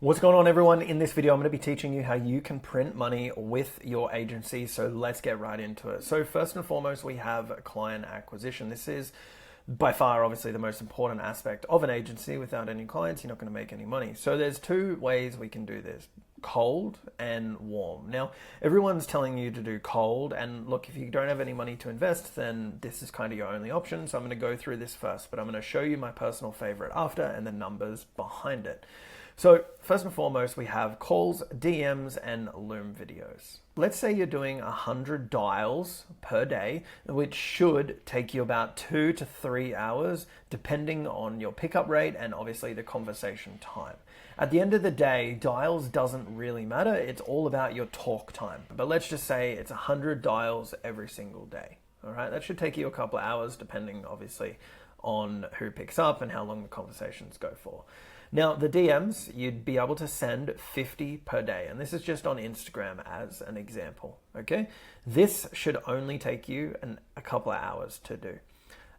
What's going on, everyone? In this video, I'm going to be teaching you how you can print money with your agency. So let's get right into it. So first and foremost, we have client acquisition. This is by far, obviously, the most important aspect of an agency. Without any clients, you're not going to make any money. So there's two ways we can do this: cold and warm. Now, everyone's telling you to do cold, and look, if you don't have any money to invest, then this is kind of your only option. So I'm going to go through this first, but I'm going to show you my personal favorite after and the numbers behind it. So first and foremost, we have calls, DMs, and Loom videos. Let's say you're doing 100 dials per day, which should take you about 2 to 3 hours, depending on your pickup rate and obviously the conversation time. At the end of the day, dials doesn't really matter. It's all about your talk time. But let's just say it's 100 dials every single day. All right, that should take you a couple of hours, depending obviously on who picks up and how long the conversations go for. Now, the DMs, you'd be able to send 50 per day, and this is just on Instagram as an example, okay? This should only take you a couple of hours to do,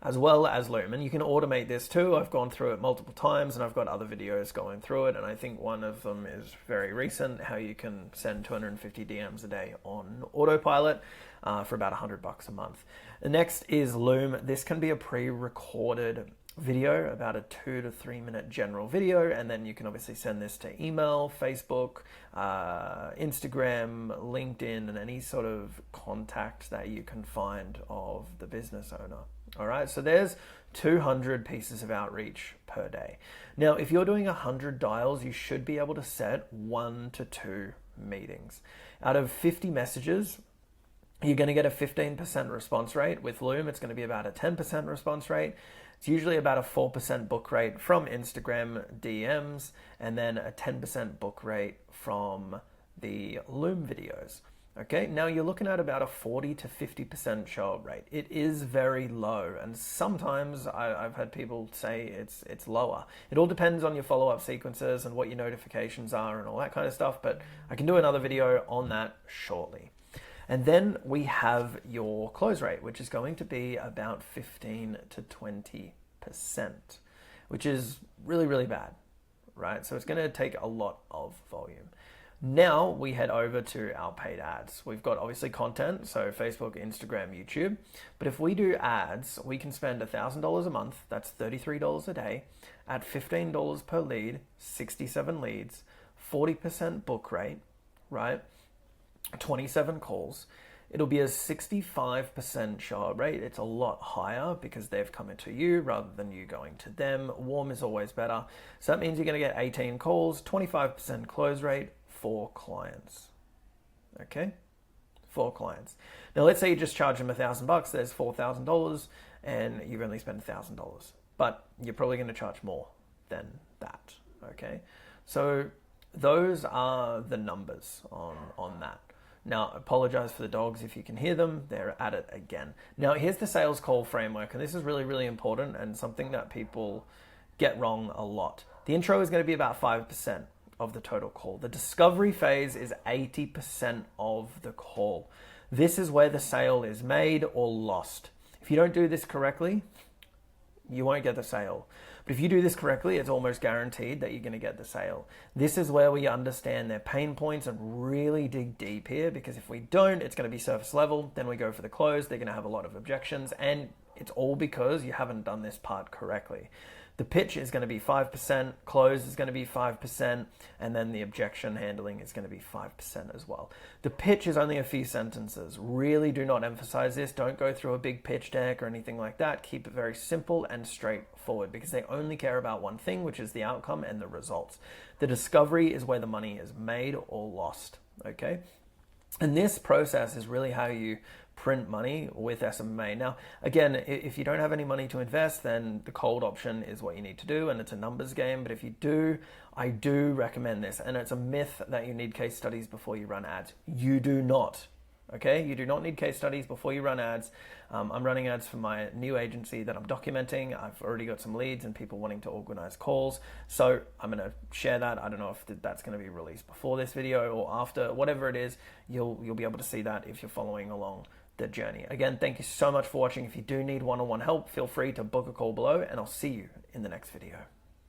as well as Loom. And you can automate this too. I've gone through it multiple times, and I've got other videos going through it, and I think one of them is very recent, how you can send 250 DMs a day on autopilot for about $100 a month. The next is Loom. This can be a pre-recorded video, about a 2 to 3 minute general video, and then you can obviously send this to email, Facebook, Instagram, LinkedIn, and any sort of contact that you can find of the business owner. All right, so there's 200 pieces of outreach per day. Now, if you're doing 100 dials, you should be able to set 1 to 2 meetings. Out of 50 messages, you're going to get a 15% response rate. With Loom, it's going to be about a 10% response rate. It's usually about a 4% book rate from Instagram DMs, and then a 10% book rate from the Loom videos. Okay, now you're looking at about a 40 to 50% show up rate. It is very low, and sometimes I've had people say it's lower. It all depends on your follow-up sequences and what your notifications are and all that kind of stuff, but I can do another video on that shortly. And then we have your close rate, which is going to be about 15 to 20%, which is really, really bad, right? So it's going to take a lot of volume. Now we head over to our paid ads. We've got obviously content, so Facebook, Instagram, YouTube. But if we do ads, we can spend $1,000 a month, that's $33 a day, at $15 per lead, 67 leads, 40% book rate, right? 27 calls. It'll be a 65% show up rate. It's a lot higher because they've come into you rather than you going to them. Warm is always better. So that means you're going to get 18 calls, 25% close rate, 4 clients. Okay? 4 clients. Now let's say you just charge them $1,000, there's $4,000, and you've only spent $1,000. But you're probably going to charge more than that. Okay? So those are the numbers on that. Now, I apologize for the dogs if you can hear them. They're at it again. Now, here's the sales call framework, and this is really, really important and something that people get wrong a lot. The intro is going to be about 5% of the total call. The discovery phase is 80% of the call. This is where the sale is made or lost. If you don't do this correctly, you won't get the sale. But if you do this correctly, it's almost guaranteed that you're going to get the sale. This is where we understand their pain points and really dig deep here, because if we don't, it's going to be surface level. Then we go for the close. They're going to have a lot of objections, and it's all because you haven't done this part correctly. The pitch is going to be 5%, close is going to be 5%, and then the objection handling is going to be 5% as well. The pitch is only a few sentences. Really do not emphasize this. Don't go through a big pitch deck or anything like that. Keep it very simple and straightforward, because they only care about one thing, which is the outcome and the results. The discovery is where the money is made or lost, okay? And this process is really how you print money with SMMA. Now, again, if you don't have any money to invest, then the cold option is what you need to do, and it's a numbers game. But if you do, I do recommend this. And it's a myth that you need case studies before you run ads. You do not. Okay, you do not need case studies before you run ads. I'm running ads for my new agency that I'm documenting. I've already got some leads and people wanting to organize calls. So I'm going to share that. I don't know if that's going to be released before this video or after, whatever it is, you'll be able to see that if you're following along the journey. Again, thank you so much for watching. If you do need one-on-one help, feel free to book a call below, and I'll see you in the next video.